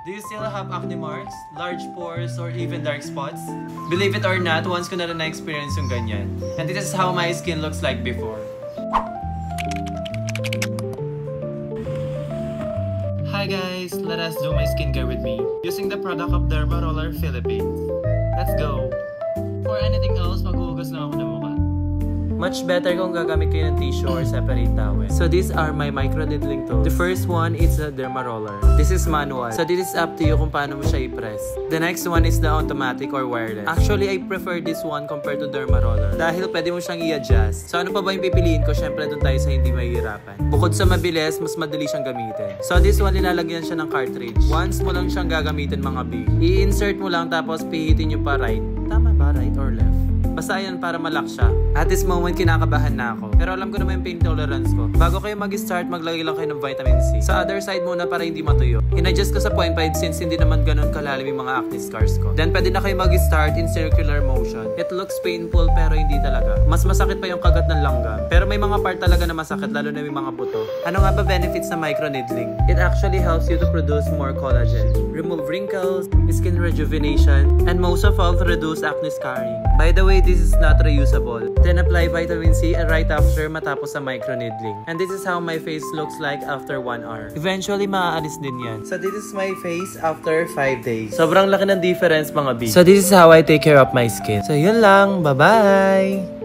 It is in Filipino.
Do you still have acne marks, large pores, or even dark spots? Believe it or not, once ko na rin na-experience yung ganyan. And this is how my skin looks like before. Hi guys! Let us do my skincare with me using the product of Dermaroller Philippines. Let's go! For anything else, maghuhugas lang ako ng mukha. Much better kung gagamit kayo ng tissue or separate towel. So these are my micro-needling tools. The first one is the Dermaroller. This is manual. So this is up to you kung paano mo siya i-press. The next one is the automatic or wireless. Actually, I prefer this one compared to Dermaroller. Dahil pwede mo siyang i-adjust. So ano pa ba yung pipiliin ko? Syempre doon tayo sa hindi mahihirapan. Bukod sa mabilis, mas madali siyang gamitin. So this one, nilalagyan siya ng cartridge. Once mo lang siyang gagamitin mga B. I-insert mo lang tapos pihitin nyo pa right. Tama ba? Right or left? Basta yan para malak siya. At this moment, kinakabahan na ako. Pero alam ko naman yung pain tolerance ko. Bago kayo mag-start, maglagay lang kayo ng vitamin C. Sa other side muna para hindi matuyo. In-adjust ko sa 0.5 since hindi naman ganun kalalim yung mga acne scars ko. Then pwede na kayo mag-start in circular motion. It looks painful pero hindi talaga. Mas masakit pa yung kagat ng langgam. Pero may mga part talaga na masakit lalo na yung mga buto. Ano nga ba benefits sa micro-needling? It actually helps you to produce more collagen, remove wrinkles, skin rejuvenation, and most of all, reduce acne scarring. By the way, this is not reusable. Then apply vitamin C right after matapos sa micro-needling. And this is how my face looks like after 1 hour. Eventually, maaalis din yan. So this is my face after 5 days. Sobrang laki ng difference mga B. So this is how I take care of my skin. So yun lang. Bye-bye!